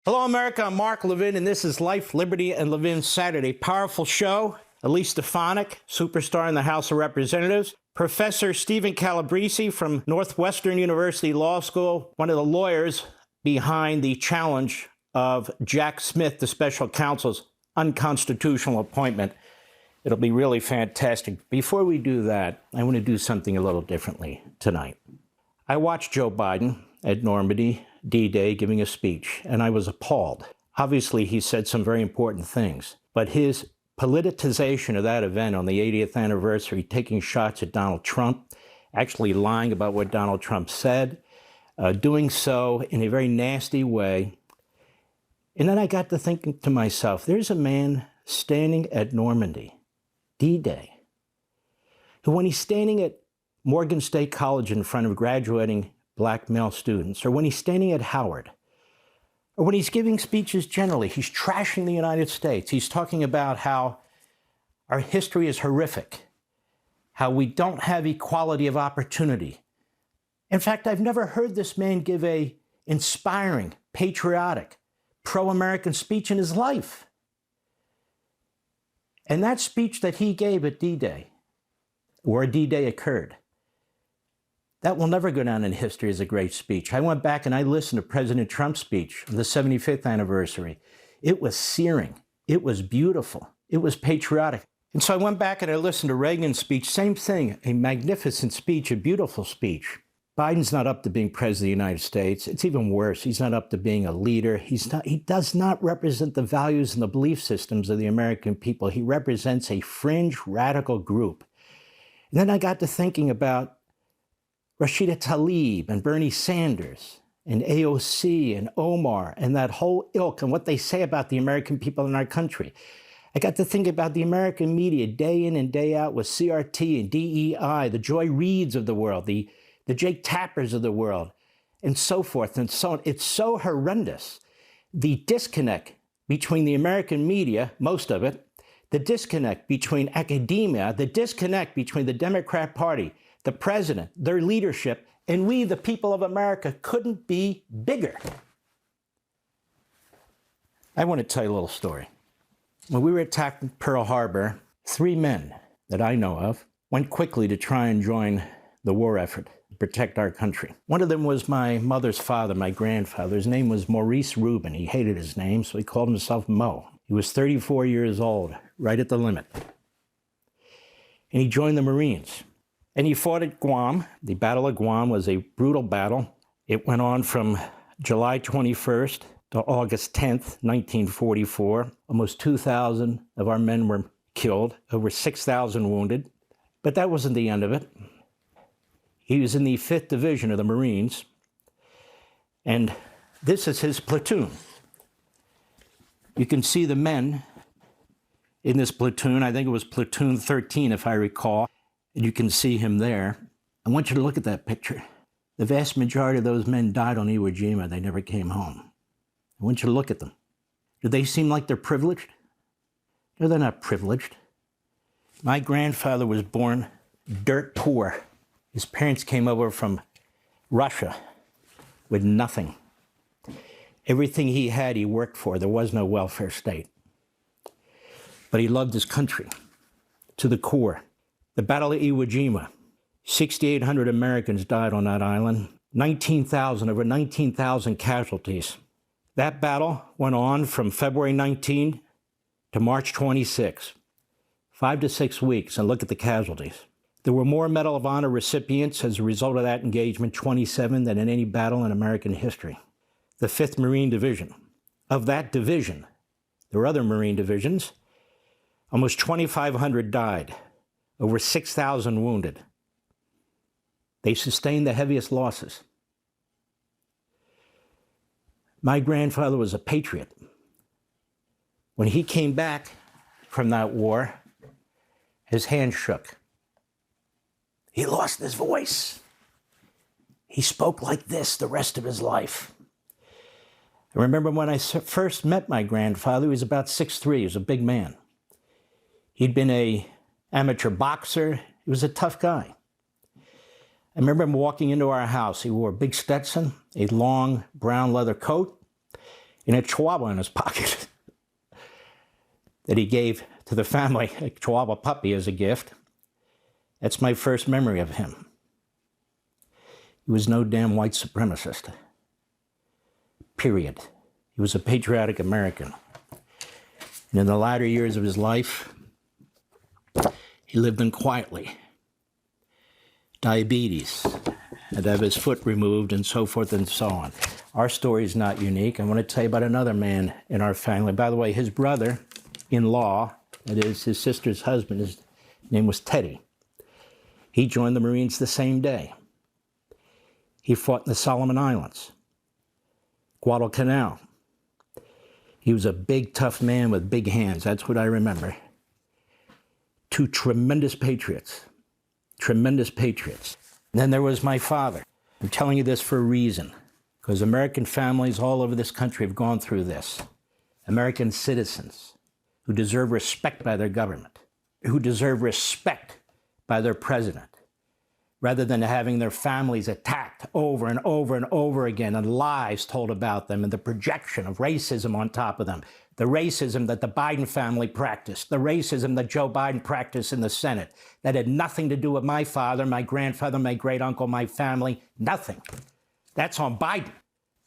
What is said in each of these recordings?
Hello, America. I'm Mark Levin, and this is Life, Liberty, and Levin Saturday. Powerful show. Elise Stefanik, superstar in the House of Representatives. Professor Stephen Calabrese from Northwestern University Law School, one of the lawyers behind the challenge of Jack Smith, the special counsel's unconstitutional appointment. It'll be really fantastic. Before we do that, I want to do something a little differently tonight. I watched Joe Biden at Normandy, D-Day, giving a speech, and I was appalled. Obviously, he said some very important things, but his politicization of that event on the 80th anniversary, taking shots at Donald Trump, actually lying about what Donald Trump said, doing so in a very nasty way. And then I got to thinking to myself, there's a man standing at Normandy, D-Day, who when he's standing at Morgan State College in front of graduating black male students, or when he's standing at Howard, or when he's giving speeches generally, he's trashing the United States. He's talking about how our history is horrific, how we don't have equality of opportunity. In fact, I've never heard this man give an inspiring, patriotic, pro-American speech in his life. And that speech that he gave at D-Day, where D-Day occurred, that will never go down in history as a great speech. I went back and I listened to President Trump's speech on the 75th anniversary. It was searing. It was beautiful. It was patriotic. And so I went back and I listened to Reagan's speech. Same thing, a magnificent speech, a beautiful speech. Biden's not up to being president of the United States. It's even worse. He's not up to being a leader. He does not represent the values and the belief systems of the American people. He represents a fringe radical group. And then I got to thinking about Rashida Tlaib and Bernie Sanders and AOC and Omar and that whole ilk and what they say about the American people in our country. I got to think about the American media day in and day out with CRT and DEI, the Joy Reids of the world, the Jake Tappers of the world, and so forth and so on. It's so horrendous. The disconnect between the American media, most of it, the disconnect between academia, the disconnect between the Democrat Party, the president, their leadership, and we, the people of America, couldn't be bigger. I want to tell you a little story. When we were attacked in Pearl Harbor, 3 men that I know of went quickly to try and join the war effort to protect our country. One of them was my mother's father, my grandfather. His name was Maurice Rubin. He hated his name, so he called himself Mo. He was 34 years old, right at the limit. And he joined the Marines. And he fought at Guam. The Battle of Guam was a brutal battle. It went on from July 21st to August 10th, 1944. Almost 2,000 of our men were killed, over 6,000 wounded. But that wasn't the end of it. He was in the 5th Division of the Marines, and this is his platoon. You can see the men in this platoon. I think it was platoon 13, if I recall. And you can see him there. I want you to look at that picture. The vast majority of those men died on Iwo Jima. They never came home. I want you to look at them. Do they seem like they're privileged? No, they're not privileged. My grandfather was born dirt poor. His parents came over from Russia with nothing. Everything he had, he worked for. There was no welfare state. But he loved his country to the core. The Battle of Iwo Jima, 6,800 Americans died on that island, over 19,000 casualties. That battle went on from February 19 to March 26, 5 to 6 weeks, and look at the casualties. There were more Medal of Honor recipients as a result of that engagement, 27, than in any battle in American history. The 5th Marine Division. Of that division, there were other Marine divisions, almost 2,500 died. Over 6,000 wounded. They sustained the heaviest losses. My grandfather was a patriot. When he came back from that war, his hand shook. He lost his voice. He spoke like this the rest of his life. I remember when I first met my grandfather, he was about 6'3", he was a big man. He'd been an amateur boxer. He was a tough guy. I remember him walking into our house. He wore a big Stetson, a long brown leather coat, in a Chihuahua in his pocket that he gave to the family, a Chihuahua puppy, as a gift. That's my first memory of him. He was no damn white supremacist. Period. He was a patriotic American. And in the latter years of his life, he lived in quietly. Diabetes, had to have his foot removed, and so forth and so on. Our story is not unique. I want to tell you about another man in our family. By the way, his brother-in-law, that is his sister's husband, his name was Teddy. He joined the Marines the same day. He fought in the Solomon Islands, Guadalcanal. He was a big, tough man with big hands. That's what I remember. Two tremendous patriots. Tremendous patriots. And then there was my father. I'm telling you this for a reason, because American families all over this country have gone through this. American citizens who deserve respect by their government, who deserve respect by their president, rather than having their families attacked over and over and over again and lies told about them and the projection of racism on top of them. The racism that the Biden family practiced, the racism that Joe Biden practiced in the Senate, that had nothing to do with my father, my grandfather, my great-uncle, my family, nothing. That's on Biden.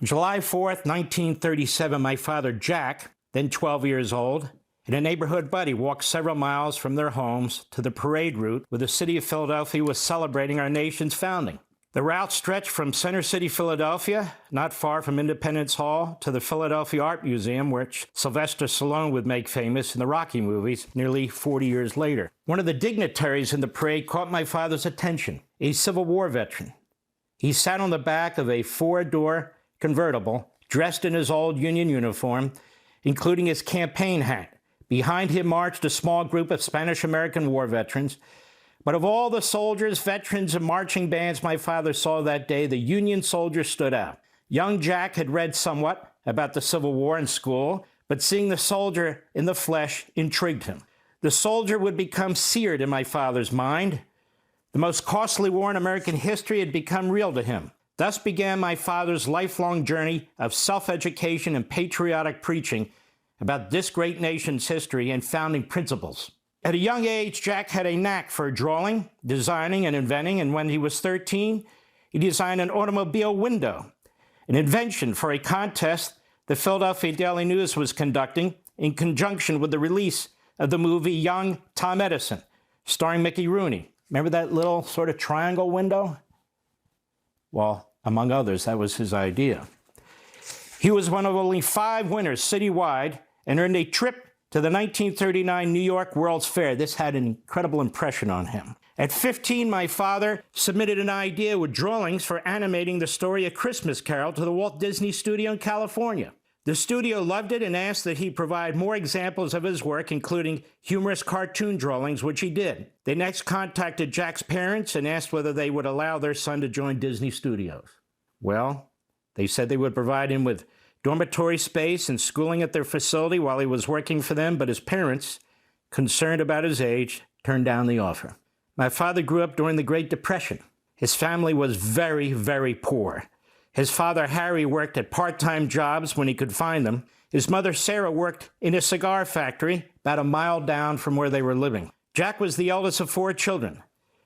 On July 4th, 1937, my father, Jack, then 12 years old, and a neighborhood buddy walked several miles from their homes to the parade route where the city of Philadelphia was celebrating our nation's founding. The route stretched from Center City, Philadelphia, not far from Independence Hall, to the Philadelphia Art Museum, which Sylvester Stallone would make famous in the Rocky movies nearly 40 years later. One of the dignitaries in the parade caught my father's attention, a Civil War veteran. He sat on the back of a four-door convertible, dressed in his old Union uniform, including his campaign hat. Behind him marched a small group of Spanish-American war veterans. But of all the soldiers, veterans, and marching bands my father saw that day, the Union soldier stood out. Young Jack had read somewhat about the Civil War in school, but seeing the soldier in the flesh intrigued him. The soldier would become seared in my father's mind. The most costly war in American history had become real to him. Thus began my father's lifelong journey of self-education and patriotic preaching about this great nation's history and founding principles. At a young age, Jack had a knack for drawing, designing, and inventing, and when he was 13, he designed an automobile window, an invention for a contest the Philadelphia Daily News was conducting in conjunction with the release of the movie Young Tom Edison, starring Mickey Rooney. Remember that little sort of triangle window? Well, among others, that was his idea. He was one of only 5 winners citywide and earned a trip to the 1939 New York World's Fair. This had an incredible impression on him. At 15, my father submitted an idea with drawings for animating the story A Christmas Carol to the Walt Disney Studio in California. The studio loved it and asked that he provide more examples of his work, including humorous cartoon drawings, which he did. They next contacted Jack's parents and asked whether they would allow their son to join Disney Studios. Well, they said they would provide him with dormitory space and schooling at their facility while he was working for them, but his parents, concerned about his age, turned down the offer. My father grew up during the Great Depression. His family was very, very poor. His father, Harry, worked at part-time jobs when he could find them. His mother, Sarah, worked in a cigar factory about a mile down from where they were living. Jack was the eldest of 4 children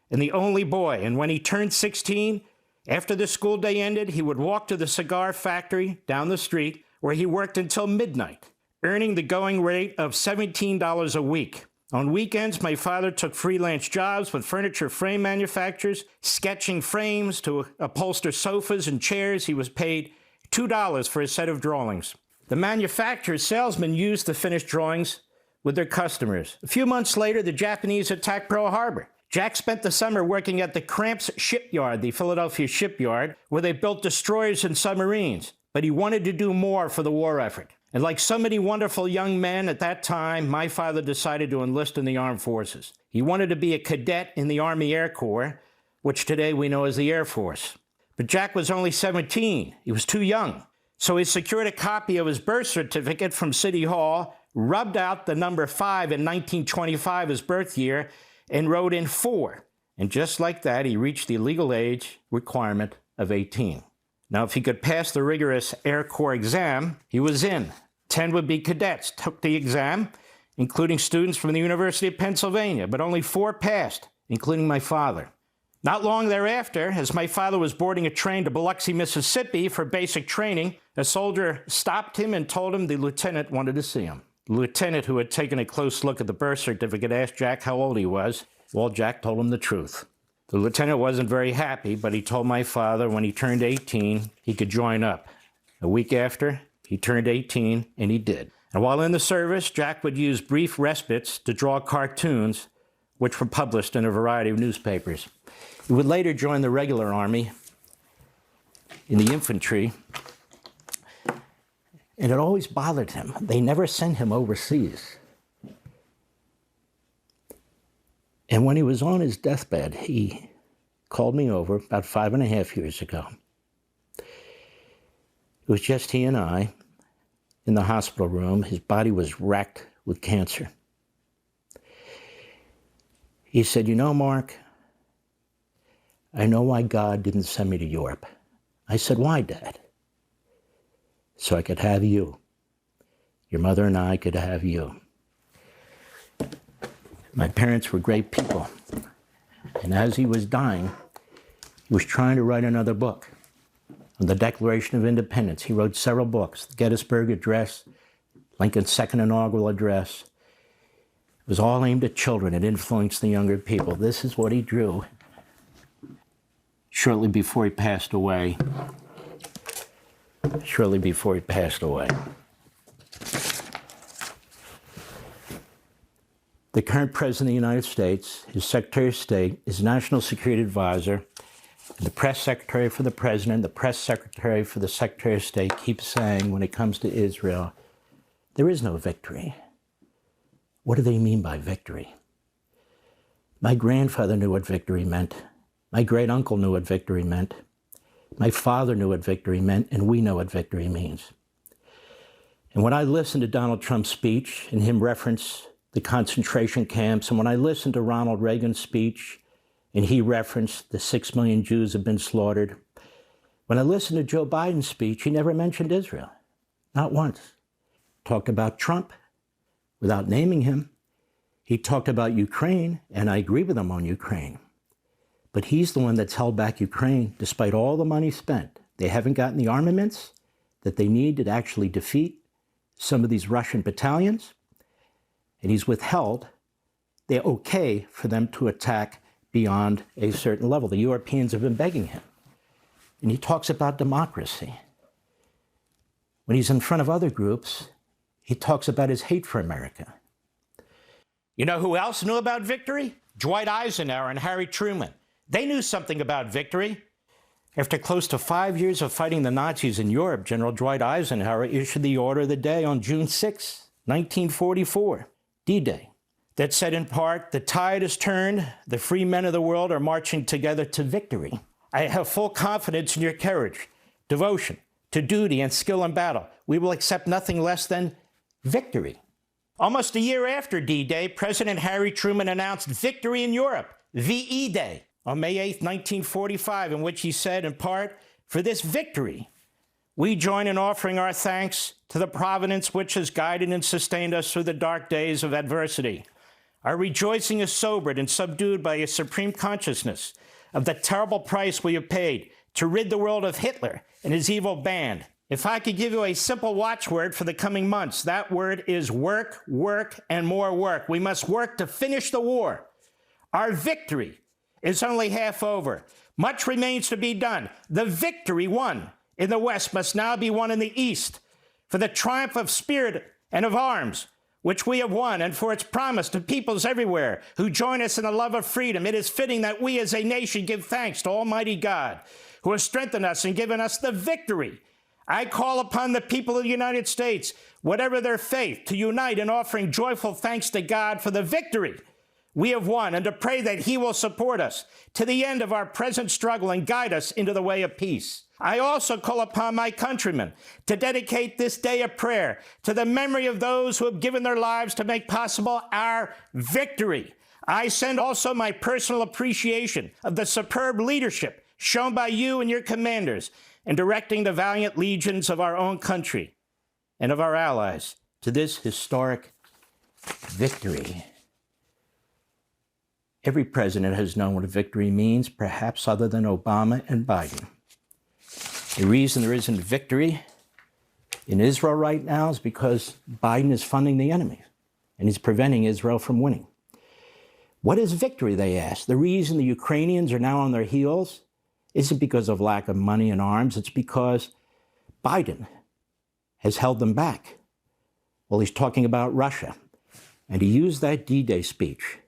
and the only boy, and when he turned 16, after the school day ended, he would walk to the cigar factory down the street where he worked until midnight, earning the going rate of $17 a week. On weekends, my father took freelance jobs with furniture frame manufacturers, sketching frames to upholster sofas and chairs. He was paid $2 for a set of drawings. The manufacturer's salesmen used the finished drawings with their customers. A few months later, the Japanese attacked Pearl Harbor. Jack spent the summer working at the Cramps shipyard, the Philadelphia shipyard, where they built destroyers and submarines. But he wanted to do more for the war effort. And like so many wonderful young men at that time, my father decided to enlist in the armed forces. He wanted to be a cadet in the Army Air Corps, which today we know as the Air Force. But Jack was only 17. He was too young. So he secured a copy of his birth certificate from City Hall, rubbed out the number 5 in 1925, his birth year, and wrote in 4. And just like that, he reached the legal age requirement of 18. Now, if he could pass the rigorous Air Corps exam, he was in. 10 would-be cadets took the exam, including students from the University of Pennsylvania, but only 4 passed, including my father. Not long thereafter, as my father was boarding a train to Biloxi, Mississippi for basic training, a soldier stopped him and told him the lieutenant wanted to see him. The lieutenant, who had taken a close look at the birth certificate, asked Jack how old he was. Well, Jack told him the truth. The lieutenant wasn't very happy, but he told my father when he turned 18, he could join up. A week after, he turned 18, and he did. And while in the service, Jack would use brief respites to draw cartoons, which were published in a variety of newspapers. He would later join the regular army in the infantry, and it always bothered him. They never sent him overseas. And when he was on his deathbed, he called me over about 5.5 years ago. It was just he and I in the hospital room. His body was racked with cancer. He said, "You know, Mark, I know why God didn't send me to Europe." I said, "Why, Dad?" "So I could have you. Your mother and I could have you." My parents were great people. And as he was dying, he was trying to write another book on the Declaration of Independence. He wrote several books: the Gettysburg Address, Lincoln's Second Inaugural Address. It was all aimed at children. It influenced the younger people. This is what he drew shortly before he passed away. Shortly before he passed away. The current President of the United States, his Secretary of State, his National Security Advisor, and the Press Secretary for the President, the Press Secretary for the Secretary of State keep saying when it comes to Israel, there is no victory. What do they mean by victory? My grandfather knew what victory meant. My great-uncle knew what victory meant. My father knew what victory meant, and we know what victory means. And when I listened to Donald Trump's speech and him reference the concentration camps, and when I listened to Ronald Reagan's speech and he referenced the 6 million Jews have been slaughtered, when I listened to Joe Biden's speech, he never mentioned Israel, not once. Talked about Trump without naming him. He talked about Ukraine, and I agree with him on Ukraine. But he's the one that's held back Ukraine despite all the money spent. They haven't gotten the armaments that they need to actually defeat some of these Russian battalions. And he's withheld. They're okay for them to attack beyond a certain level. The Europeans have been begging him. And he talks about democracy. When he's in front of other groups, he talks about his hate for America. You know who else knew about victory? Dwight Eisenhower and Harry Truman. They knew something about victory. After close to 5 years of fighting the Nazis in Europe, General Dwight Eisenhower issued the Order of the Day on June 6, 1944, D-Day, that said in part, "The tide has turned, the free men of the world are marching together to victory. I have full confidence in your courage, devotion to duty, and skill in battle. We will accept nothing less than victory." Almost a year after D-Day, President Harry Truman announced victory in Europe, VE Day, on May 8, 1945, in which he said, in part, "For this victory, we join in offering our thanks to the providence which has guided and sustained us through the dark days of adversity. Our rejoicing is sobered and subdued by a supreme consciousness of the terrible price we have paid to rid the world of Hitler and his evil band. If I could give you a simple watchword for the coming months, that word is work, work, and more work. We must work to finish the war. Our victory is only half over. Much remains to be done. The victory won in the West must now be won in the East. For the triumph of spirit and of arms, which we have won, and for its promise to peoples everywhere who join us in the love of freedom, it is fitting that we as a nation give thanks to Almighty God, who has strengthened us and given us the victory. I call upon the people of the United States, whatever their faith, to unite in offering joyful thanks to God for the victory we have won, and to pray that he will support us to the end of our present struggle and guide us into the way of peace. I also call upon my countrymen to dedicate this day of prayer to the memory of those who have given their lives to make possible our victory. I send also my personal appreciation of the superb leadership shown by you and your commanders. and directing the valiant legions of our own country and of our allies to this historic victory. Every president has known what a victory means, perhaps other than Obama and Biden. The reason there isn't victory in Israel right now is because Biden is funding the enemy, and he's preventing Israel from winning. What is victory, they ask? The reason the Ukrainians are now on their heels isn't because of lack of money and arms, it's because Biden has held them back. Well, he's talking about Russia, and he used that D-Day speech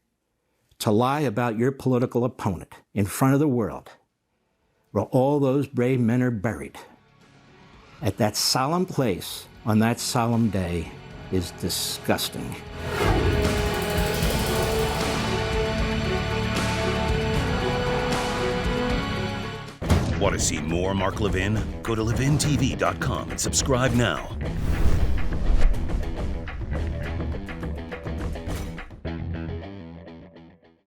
to lie about your political opponent in front of the world, where all those brave men are buried. At that solemn place, on that solemn day, is disgusting. Want to see more Mark Levin? Go to levintv.com and subscribe now.